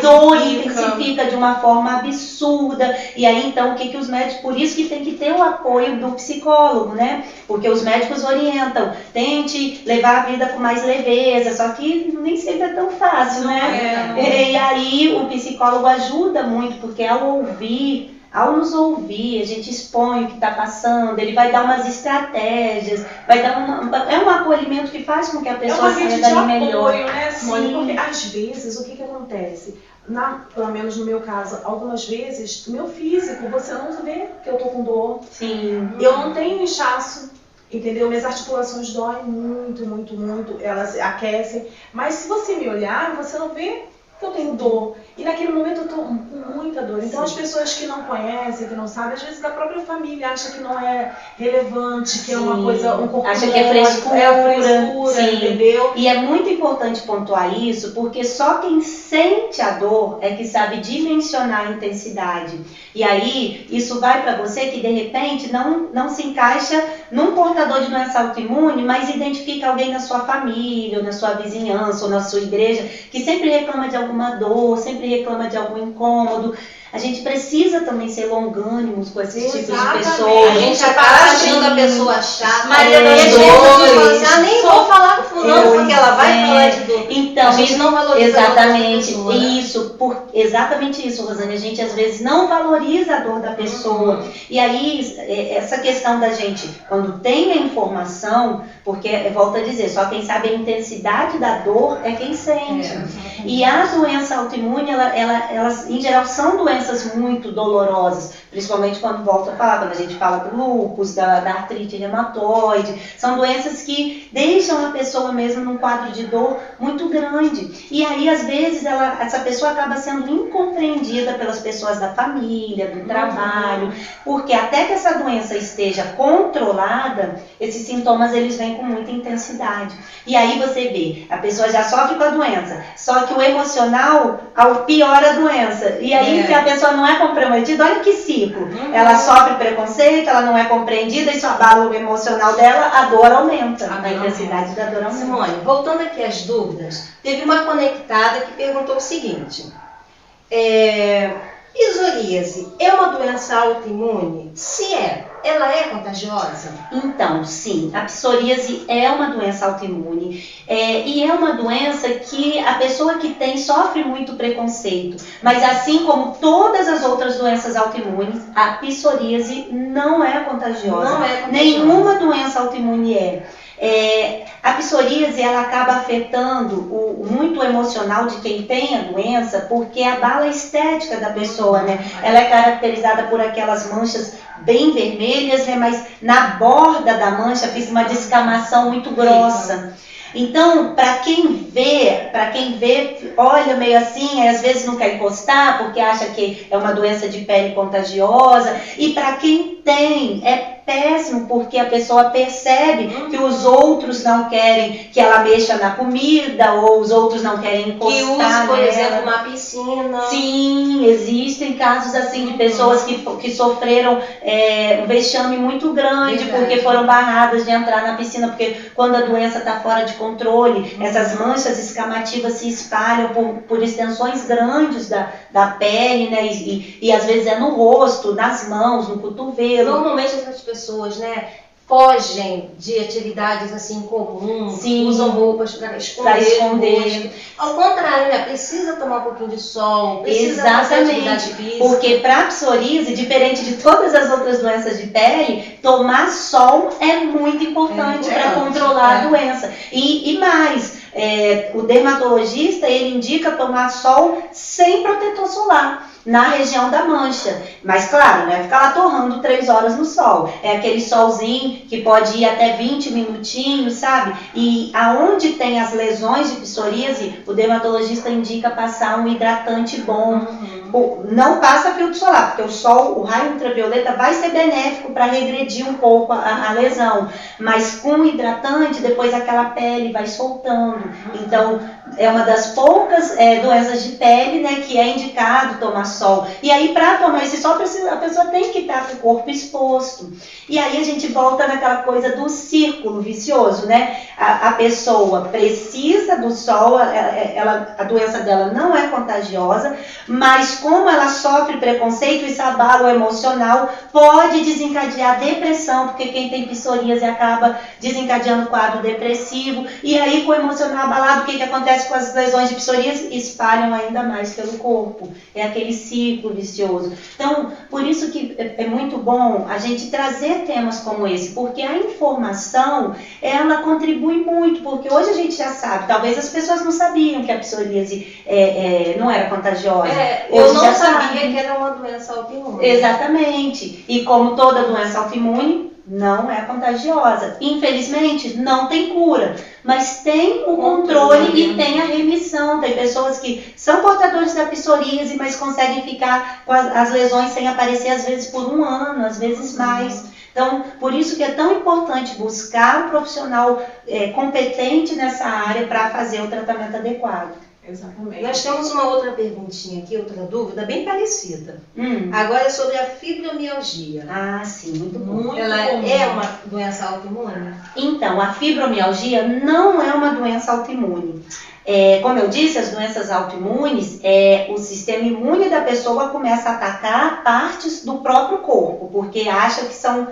dor intensifica de uma forma absurda, e aí então o que os médicos, por isso que tem que ter o apoio do psicólogo, né? Porque os médicos orientam, tente levar a vida com mais leveza, só que nem sempre é tão fácil, né? E aí o psicólogo ajuda muito, porque ao nos ouvir, a gente expõe o que está passando, ele vai dar umas estratégias, vai dar é um acolhimento que faz com que a pessoa saia rede de dali apoio, melhor. né, Simone? Sim. Porque às vezes, o que acontece? Pelo menos no meu caso, algumas vezes, meu físico, você não vê que eu tô com dor. Sim. Eu não tenho inchaço, entendeu? Minhas articulações doem muito, muito, muito, elas aquecem. Mas se você me olhar, você não vê que eu tenho dor. E naquele momento eu tô com muita dor. Então as pessoas que não conhecem, que não sabem, às vezes da própria família acha que não é relevante, que é uma coisa, um corpo acha que é frescura, sim. entendeu? E é muito importante pontuar isso, porque só quem sente a dor é que sabe dimensionar a intensidade. E aí, isso vai para você que de repente não se encaixa num portador de doença autoimune, mas identifica alguém na sua família, ou na sua vizinhança, ou na sua igreja, que sempre reclama de alguma dor, sempre reclama de algum incômodo. A gente precisa também ser longânimos com esses tipos de Exatamente. pessoas. A gente acaba achando a pessoa chata, Mas e às vezes a gente fala assim, dores. nem vou falar com fulano porque ela vai falar de dor. Então, A gente não valoriza exatamente a dor da pessoa, né? Exatamente isso, Rosane. A gente às vezes não valoriza a dor da pessoa. E aí, essa questão da gente, quando tem a informação, porque, volto a dizer, só quem sabe a intensidade da dor é quem sente. E a doença autoimune, elas em geral são doenças muito dolorosas, principalmente quando volto a falar, quando a gente fala do lúpus, da artrite reumatoide, são doenças que deixam a pessoa mesmo num quadro de dor muito grande. E aí, às vezes, essa pessoa acaba sendo incompreendida pelas pessoas da família, do trabalho, porque até que essa doença esteja controlada, esses sintomas eles vêm com muita intensidade. E aí você vê, a pessoa já sofre com a doença, só que o emocional piora a doença. E aí, se a pessoa não é comprometida, olha que ciclo. Ela sofre preconceito, ela não é compreendida, isso abala o emocional dela, a dor aumenta, a intensidade da dor aumenta. Simone, voltando aqui às dúvidas, teve uma conectada que perguntou o seguinte: psoríase é uma doença autoimune? Se ela é contagiosa? Então, sim, a psoríase é uma doença autoimune e é uma doença que a pessoa que tem sofre muito preconceito, mas assim como todas as outras doenças autoimunes, a psoríase não é contagiosa. Não é contagiosa. Nenhuma doença autoimune a psoríase ela acaba afetando muito o emocional de quem tem a doença, porque abala a estética da pessoa, né? Ela é caracterizada por aquelas manchas bem vermelhas, né? Mas na borda da mancha fica uma descamação muito grossa. Então, para quem vê, olha meio assim, às vezes não quer encostar porque acha que é uma doença de pele contagiosa. E para quem tem, é péssimo, porque a pessoa percebe que os outros não querem que ela mexa na comida, ou os outros não querem encostar Que use, por nela. exemplo, uma piscina. Sim, existem casos assim de pessoas que sofreram um vexame muito grande. Verdade. Porque foram barradas de entrar na piscina, porque quando a doença está fora de controle, essas manchas escamativas se espalham por extensões grandes da pele, né? E às vezes é no rosto, nas mãos, no cotovelo. Normalmente essas pessoas, né, fogem de atividades assim comuns, Sim. usam roupas para esconder. esconder. O rosto. Ao contrário, né, precisa tomar um pouquinho de sol, precisa fazer atividade física. Porque para a psoríase, diferente de todas as outras doenças de pele, tomar sol é muito importante para controlar a doença. E mais, o dermatologista ele indica tomar sol sem protetor solar. na região da mancha. Mas claro, não é ficar lá torrando 3 horas no sol. É aquele solzinho que pode ir até 20 minutinhos, sabe? E aonde tem as lesões de psoríase, o dermatologista indica passar um hidratante bom. Não passa filtro solar, porque o sol, o raio ultravioleta vai ser benéfico para regredir um pouco a lesão. Mas com hidratante, depois aquela pele vai soltando. Então, é uma das poucas doenças de pele, né, que é indicado tomar sol. E aí, para tomar esse sol, a pessoa tem que estar com o corpo exposto. E aí a gente volta naquela coisa do círculo vicioso, né? A pessoa precisa do sol, a doença dela não é contagiosa, mas como ela sofre preconceito, esse abalo emocional pode desencadear depressão, porque quem tem psoríase acaba desencadeando quadro depressivo. E aí, com o emocional abalado, o que acontece com as lesões de psoríase? Espalham ainda mais pelo corpo. É aquele ciclo vicioso. Então, por isso que é muito bom a gente trazer temas como esse, porque a informação, ela contribui muito, porque hoje a gente já sabe, talvez as pessoas não sabiam que a psoríase não era contagiosa. Eu não sabia que era uma doença autoimune. Exatamente. E como toda doença autoimune, não é contagiosa. Infelizmente, não tem cura, mas tem o controle e tem a remissão. Tem pessoas que são portadores da psoríase, mas conseguem ficar com as lesões sem aparecer, às vezes por 1 ano, às vezes mais. Então, por isso que é tão importante buscar um profissional competente nessa área para fazer o tratamento adequado. Exatamente. Nós temos uma outra perguntinha aqui, outra dúvida, bem parecida. Agora é sobre a fibromialgia. Ah, sim, muito bom. Ela é uma doença autoimune? Então, a fibromialgia não é uma doença autoimune. Como eu disse, as doenças autoimunes, o sistema imune da pessoa começa a atacar partes do próprio corpo, porque acha que são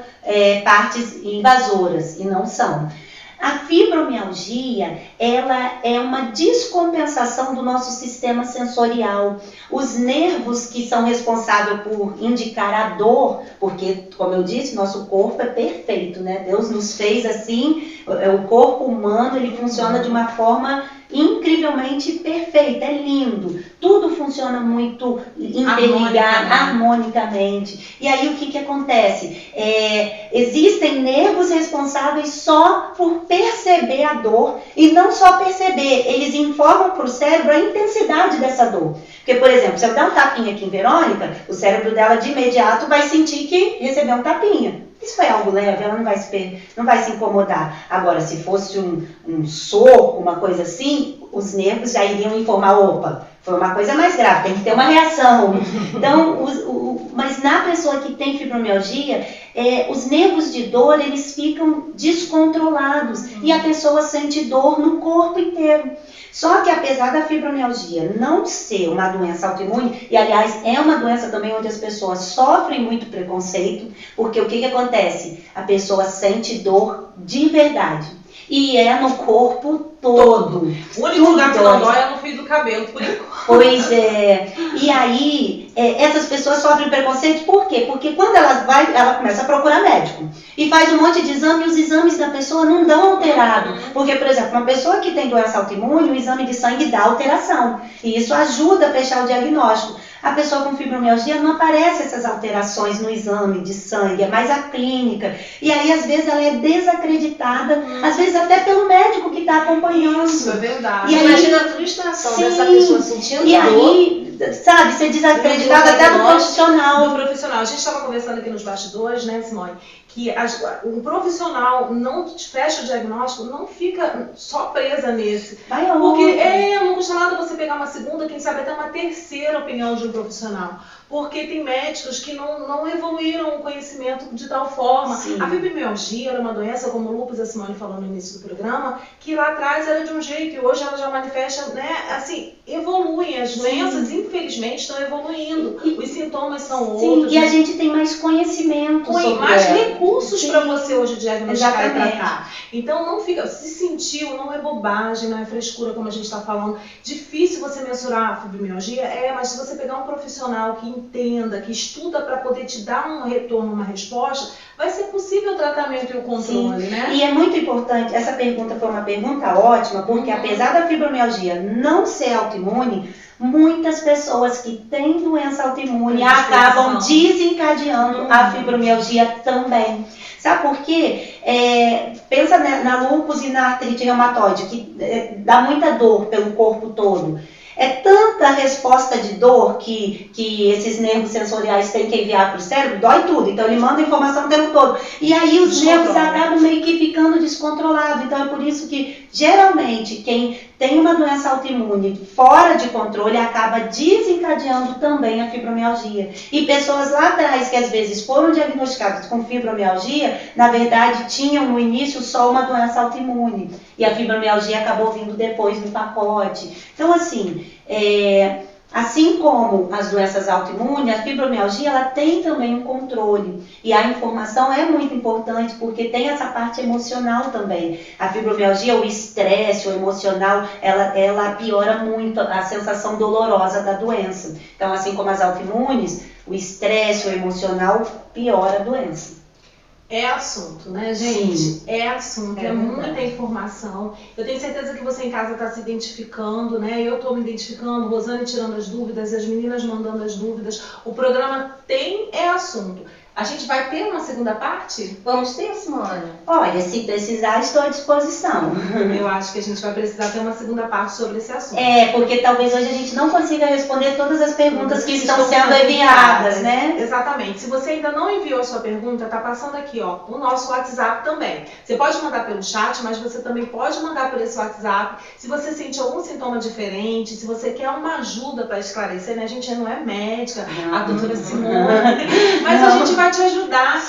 partes invasoras, e não são. A fibromialgia, ela é uma descompensação do nosso sistema sensorial. Os nervos que são responsáveis por indicar a dor, porque, como eu disse, nosso corpo é perfeito, né? Deus nos fez assim, o corpo humano, ele funciona de uma forma incrivelmente perfeita, é lindo. Tudo funciona muito interligado, harmonicamente. E aí o que acontece? Existem nervos responsáveis só por perceber a dor, e não só perceber, eles informam para o cérebro a intensidade dessa dor. Porque, por exemplo, se eu der um tapinha aqui em Verônica, o cérebro dela de imediato vai sentir que recebeu um tapinha. Isso foi algo leve, ela não vai se incomodar. Agora, se fosse um soco, uma coisa assim, os nervos já iriam informar, opa, foi uma coisa mais grave, tem que ter uma reação. Então, mas na pessoa que tem fibromialgia, os nervos de dor, eles ficam descontrolados e a pessoa sente dor no corpo inteiro. Só que apesar da fibromialgia não ser uma doença autoimune, e aliás é uma doença também onde as pessoas sofrem muito preconceito, porque o que acontece? A pessoa sente dor de verdade. E é no corpo todo. O único lugar que não dói é no fio do cabelo, por enquanto. Pois é. E aí, essas pessoas sofrem preconceito por quê? Porque quando ela começa a procurar médico e faz um monte de exame, e os exames da pessoa não dão alterado. Porque, por exemplo, uma pessoa que tem doença autoimune, o exame de sangue dá alteração. E isso ajuda a fechar o diagnóstico. A pessoa com fibromialgia não aparece essas alterações no exame de sangue, é mais a clínica. E aí, às vezes, ela é desacreditada, às vezes até pelo médico que está acompanhando. Isso, é verdade. E imagina a frustração dessa pessoa sentindo dor. E aí, sabe, ser desacreditada até do profissional. Do profissional. A gente estava conversando aqui nos bastidores, né, Simone? Que um profissional não fecha o diagnóstico, não fica só presa nesse. Porque não custa nada você pegar uma segunda, quem sabe até uma terceira opinião de um profissional. Porque tem médicos que não evoluíram o conhecimento de tal forma. Sim. A fibromialgia era uma doença, como o lúpus, a Simone falou no início do programa, que lá atrás era de um jeito e hoje ela já manifesta, né, assim, evoluem. As doenças, infelizmente, estão evoluindo. Os sintomas são outros. E a gente tem mais conhecimento sobre mais ela. Recursos para você hoje diagnosticar. Exatamente. E tratar. Então não fica, se sentiu, não é bobagem, não é frescura como a gente está falando. Difícil você mensurar a fibromialgia, mas se você pegar um profissional que entenda, que estuda para poder te dar um retorno, uma resposta, vai ser possível o tratamento e o controle, né? E é muito importante, essa pergunta foi uma pergunta ótima, porque apesar da fibromialgia não ser autoimune, muitas pessoas que têm doença autoimune acabam desencadeando a fibromialgia também. Sabe por quê? Pensa na lúpus e na artrite reumatoide, que dá muita dor pelo corpo todo. É tanta resposta de dor que esses nervos sensoriais têm que enviar para o cérebro, dói tudo. Então ele manda informação o tempo todo. E aí os nervos acabam meio que ficando descontrolados. Então é por isso que geralmente quem tem uma doença autoimune fora de controle acaba desencadeando também a fibromialgia. E pessoas lá atrás que às vezes foram diagnosticadas com fibromialgia, na verdade tinham no início só uma doença autoimune. E a fibromialgia acabou vindo depois no pacote. Então assim, assim como as doenças autoimunes, a fibromialgia ela tem também um controle. E a informação é muito importante porque tem essa parte emocional também. A fibromialgia, o estresse, o emocional, ela piora muito a sensação dolorosa da doença. Então, assim como as autoimunes, o estresse, o emocional piora a doença. É assunto, né, gente? Sim. É assunto, é muita informação. Eu tenho certeza que você em casa está se identificando, né? Eu estou me identificando, Rosane tirando as dúvidas, as meninas mandando as dúvidas. O programa é assunto. A gente vai ter uma segunda parte? Vamos ter, Simone? Olha, se precisar, estou à disposição. Eu acho que a gente vai precisar ter uma segunda parte sobre esse assunto. Porque talvez hoje a gente não consiga responder todas as perguntas que estão sendo enviadas, né? Exatamente. Se você ainda não enviou a sua pergunta, tá passando aqui, ó, o nosso WhatsApp também. Você pode mandar pelo chat, mas você também pode mandar por esse WhatsApp. Se você sente algum sintoma diferente, se você quer uma ajuda para esclarecer, né? A gente não é médica, a doutora Simone, mas a gente vai te ajudar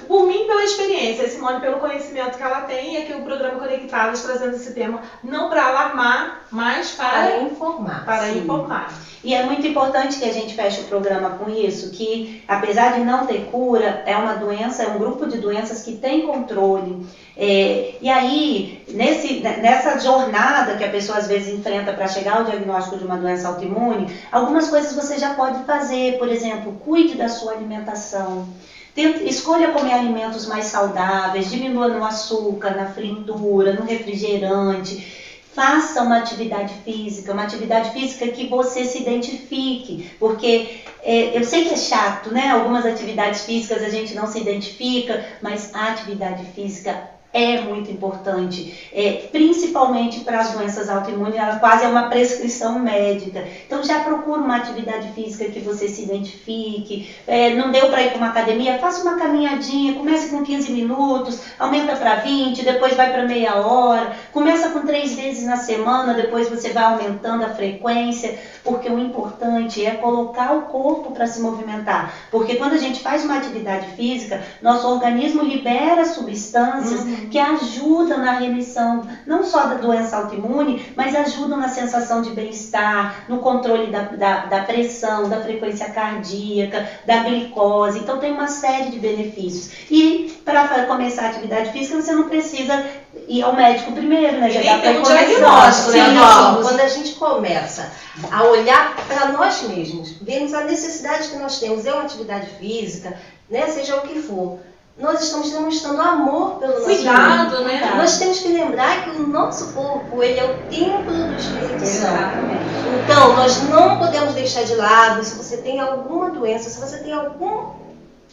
por mim, pela experiência, a Simone pelo conhecimento que ela tem, e aqui o programa Conectadas trazendo esse tema não para alarmar, mas para informar. Para informar. E é muito importante que a gente feche o programa com isso, que apesar de não ter cura, é uma doença, é um grupo de doenças que tem controle. E aí, nessa jornada que a pessoa às vezes enfrenta para chegar ao diagnóstico de uma doença autoimune, algumas coisas você já pode fazer. Por exemplo, cuide da sua alimentação. Escolha comer alimentos mais saudáveis, diminua no açúcar, na fritura, no refrigerante. Faça uma atividade física que você se identifique, porque eu sei que é chato, né? Algumas atividades físicas a gente não se identifica, mas a atividade física é muito importante, principalmente para as doenças autoimunes, ela quase é uma prescrição médica. Então já procura uma atividade física que você se identifique. Não deu para ir para uma academia, faça uma caminhadinha, comece com 15 minutos, aumenta para 20, depois vai para meia hora, começa com 3 vezes na semana, depois você vai aumentando a frequência, porque o importante é colocar o corpo para se movimentar, porque quando a gente faz uma atividade física, nosso organismo libera substâncias que ajudam na remissão, não só da doença autoimune, mas ajudam na sensação de bem-estar, no controle da pressão, da frequência cardíaca, da glicose. Então tem uma série de benefícios. E para começar a atividade física, você não precisa ir ao médico primeiro, né? Já dá para ir diagnóstico, né? Quando a gente começa a olhar para nós mesmos, vemos a necessidade que nós temos, uma atividade física, né? Seja o que for. Nós estamos demonstrando amor pelo nosso cuidado, né? Nós temos que lembrar que o nosso corpo, ele é o templo do Espírito Santo. Então, nós não podemos deixar de lado, se você tem alguma doença, se você tem algum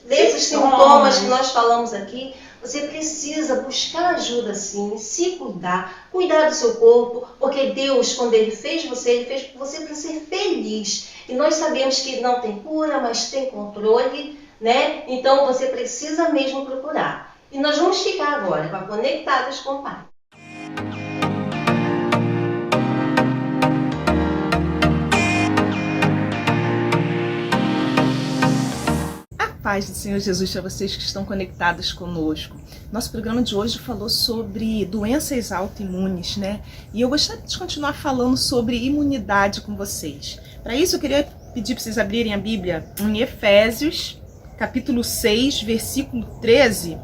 desses sintomas que nós falamos aqui, você precisa buscar ajuda sim, se cuidar do seu corpo, porque Deus, quando Ele fez você para ser feliz. E nós sabemos que não tem cura, mas tem controle, né? Então você precisa mesmo procurar. E nós vamos ficar agora com a Conectadas com o Pai. A paz do Senhor Jesus a vocês que estão conectados conosco. Nosso programa de hoje falou sobre doenças autoimunes, né? E eu gostaria de continuar falando sobre imunidade com vocês. Para isso eu queria pedir para vocês abrirem a Bíblia em Efésios, capítulo 6, versículo 13,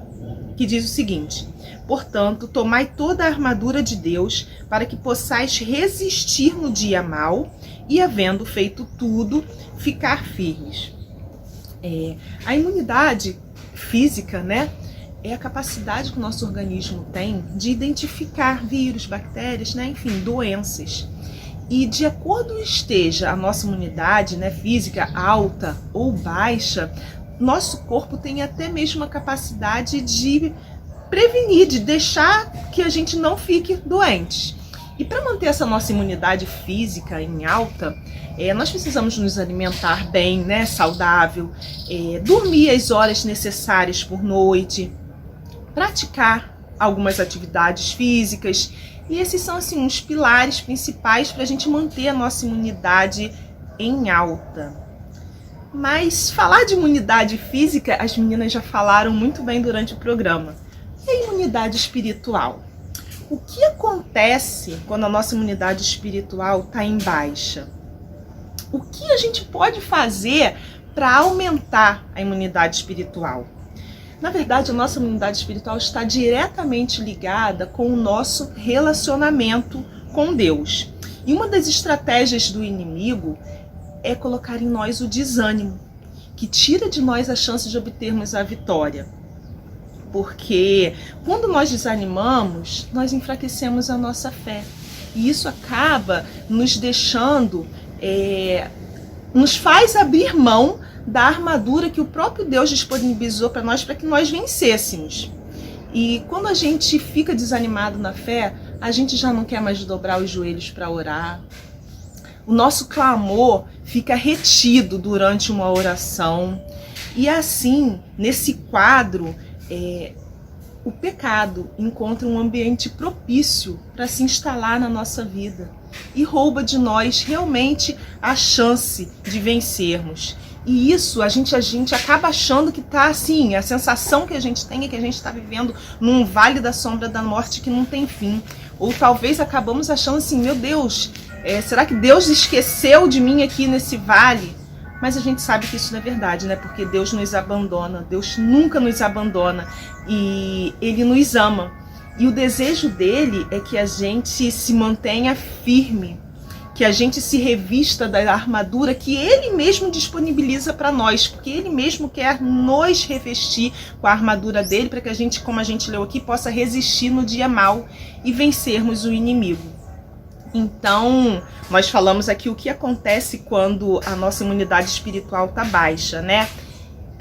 que diz o seguinte: portanto, tomai toda a armadura de Deus para que possais resistir no dia mau e, havendo feito tudo, ficar firmes. A imunidade física, né, é a capacidade que o nosso organismo tem de identificar vírus, bactérias, né, enfim, doenças. E de acordo esteja a nossa imunidade, né, física alta ou baixa, nosso corpo tem até mesmo a capacidade de prevenir, de deixar que a gente não fique doente. E para manter essa nossa imunidade física em alta, nós precisamos nos alimentar bem, né, saudável, dormir as horas necessárias por noite, praticar algumas atividades físicas. E esses são assim os pilares principais para a gente manter a nossa imunidade em alta. Mas falar de imunidade física, as meninas já falaram muito bem durante o programa. E a imunidade espiritual? O que acontece quando a nossa imunidade espiritual está em baixa? O que a gente pode fazer para aumentar a imunidade espiritual? Na verdade, a nossa imunidade espiritual está diretamente ligada com o nosso relacionamento com Deus. E uma das estratégias do inimigo é colocar em nós o desânimo, que tira de nós a chance de obtermos a vitória. Porque quando nós desanimamos, nós enfraquecemos a nossa fé. E isso acaba nos deixando, nos faz abrir mão da armadura que o próprio Deus disponibilizou para nós, para que nós vencêssemos. E quando a gente fica desanimado na fé, a gente já não quer mais dobrar os joelhos para orar. O nosso clamor fica retido durante uma oração. E assim, nesse quadro, o pecado encontra um ambiente propício para se instalar na nossa vida e rouba de nós realmente a chance de vencermos. E isso a gente acaba achando que tá assim, a sensação que a gente tem é que a gente está vivendo num vale da sombra da morte que não tem fim. Ou talvez acabamos achando assim, meu Deus, será que Deus esqueceu de mim aqui nesse vale? Mas a gente sabe que isso não é verdade, né? Porque Deus nos abandona, Deus nunca nos abandona e Ele nos ama. E o desejo dele é que a gente se mantenha firme, que a gente se revista da armadura que Ele mesmo disponibiliza para nós, porque Ele mesmo quer nos revestir com a armadura dele para que a gente, como a gente leu aqui, possa resistir no dia mau e vencermos o inimigo. Então, nós falamos aqui o que acontece quando a nossa imunidade espiritual está baixa, né?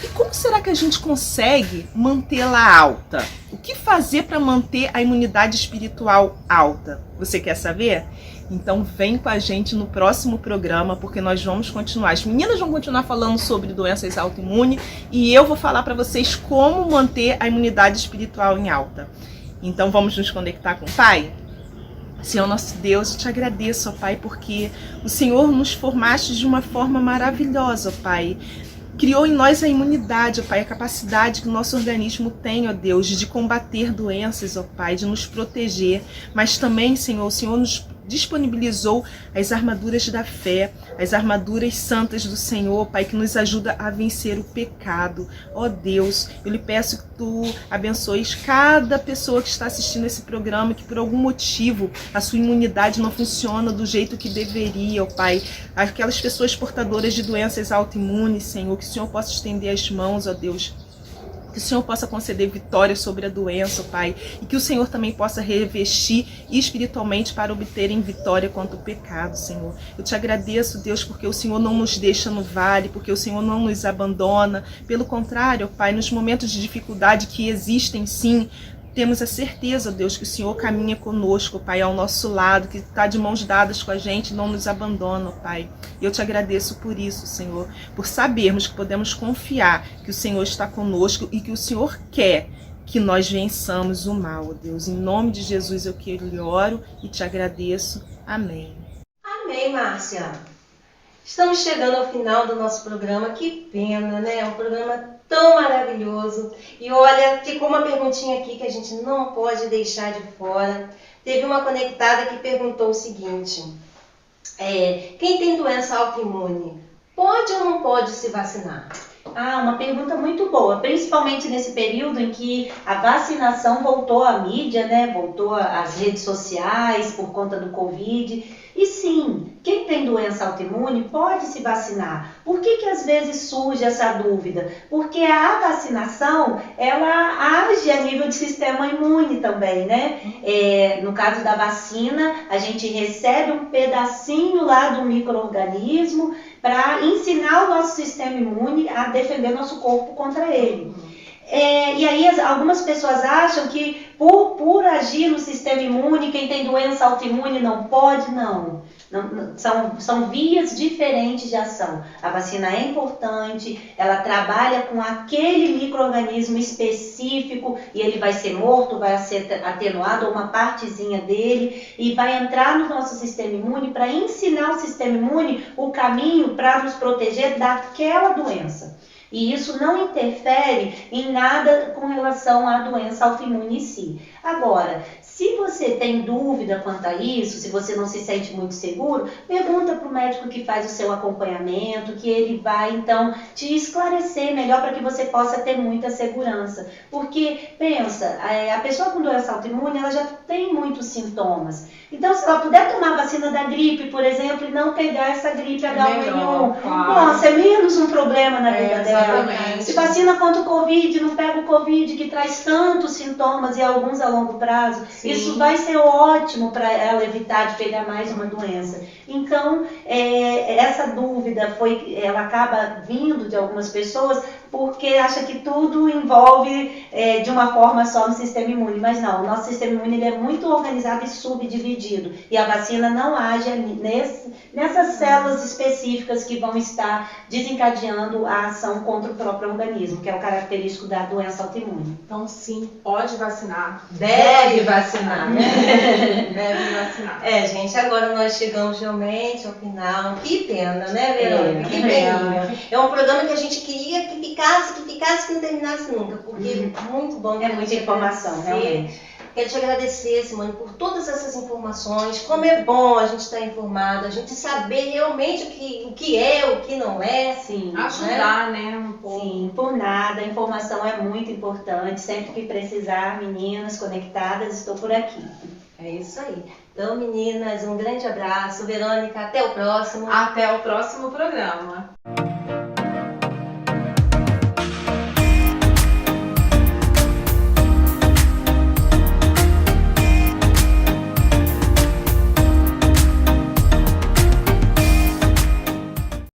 E como será que a gente consegue mantê-la alta? O que fazer para manter a imunidade espiritual alta? Você quer saber? Então vem com a gente no próximo programa, porque nós vamos continuar. As meninas vão continuar falando sobre doenças autoimunes e eu vou falar para vocês como manter a imunidade espiritual em alta. Então vamos nos conectar com o Pai? Senhor nosso Deus, eu te agradeço, ó Pai, porque o Senhor nos formaste de uma forma maravilhosa, ó Pai. Criou em nós a imunidade, ó Pai, a capacidade que o nosso organismo tem, ó Deus, de combater doenças, ó Pai, de nos proteger. Mas também, Senhor, o Senhor nos disponibilizou as armaduras da fé, as armaduras santas do Senhor, Pai, que nos ajuda a vencer o pecado. Ó Deus, eu lhe peço que tu abençoes cada pessoa que está assistindo esse programa, que por algum motivo a sua imunidade não funciona do jeito que deveria, ó Pai. Aquelas pessoas portadoras de doenças autoimunes, Senhor, que o Senhor possa estender as mãos, ó Deus, que o Senhor possa conceder vitória sobre a doença, Pai, e que o Senhor também possa revestir espiritualmente para obterem vitória contra o pecado, Senhor. Eu te agradeço, Deus, porque o Senhor não nos deixa no vale, porque o Senhor não nos abandona. Pelo contrário, Pai, nos momentos de dificuldade que existem, sim, temos a certeza, Deus, que o Senhor caminha conosco, Pai, ao nosso lado, que está de mãos dadas com a gente, não nos abandona, Pai. E eu te agradeço por isso, Senhor, por sabermos que podemos confiar que o Senhor está conosco e que o Senhor quer que nós vençamos o mal, Deus. Em nome de Jesus eu que lhe oro e te agradeço. Amém. Amém, Márcia. Estamos chegando ao final do nosso programa. Que pena, né? É um programa tão maravilhoso. E olha, ficou uma perguntinha aqui que a gente não pode deixar de fora. Teve uma conectada que perguntou o seguinte: quem tem doença autoimune, pode ou não pode se vacinar? Uma pergunta muito boa, principalmente nesse período em que a vacinação voltou à mídia, né? Voltou às redes sociais por conta do Covid. E sim, quem tem doença autoimune pode se vacinar. Por que às vezes surge essa dúvida? Porque a vacinação, ela age a nível de sistema imune também, né? No caso da vacina, a gente recebe um pedacinho lá do micro-organismo para ensinar o nosso sistema imune a defender nosso corpo contra ele. E aí algumas pessoas acham que por agir no sistema imune, quem tem doença autoimune não pode, não. São vias diferentes de ação. A vacina é importante, ela trabalha com aquele micro-organismo específico e ele vai ser morto, vai ser atenuado, ou uma partezinha dele, e vai entrar no nosso sistema imune para ensinar o sistema imune o caminho para nos proteger daquela doença. E isso não interfere em nada com relação à doença autoimune em si. Agora, se você tem dúvida quanto a isso, se você não se sente muito seguro, pergunta para o médico que faz o seu acompanhamento, que ele vai, então, te esclarecer melhor para que você possa ter muita segurança. Porque, pensa, a pessoa com doença autoimune, ela já tem muitos sintomas. Então, se ela puder tomar a vacina da gripe, por exemplo, e não pegar essa gripe H1N1, nossa, é menos um problema na vida dela. Exatamente. Se vacina contra o Covid, não pega o Covid, que traz tantos sintomas e alguns a longo prazo, Sim. isso vai ser ótimo para ela evitar de pegar mais uma doença. Então, essa dúvida ela acaba vindo de algumas pessoas porque acha que tudo envolve de uma forma só no sistema imune. Mas não, o nosso sistema imune ele é muito organizado e subdividido. E a vacina não age nessas células específicas que vão estar desencadeando a ação contra o próprio organismo, que é o característico da doença autoimune. Então, sim, pode vacinar. Deve vacinar, né? Deve vacinar. Gente, agora nós chegamos realmente ao final. Que pena, né, Verônica? Que pena. É um programa que a gente queria que ficasse, que não terminasse nunca, porque é muito bom. É muita informação, realmente. Quero te agradecer, Simone, por todas essas informações. Como é bom a gente estar informado, a gente saber realmente o que é, o que não é. Sim, Ajudar, né? Um pouco. Sim, por nada. A informação é muito importante. Sempre que precisar, meninas conectadas, estou por aqui. É isso aí. Então, meninas, um grande abraço. Verônica, até o próximo. Até o próximo programa.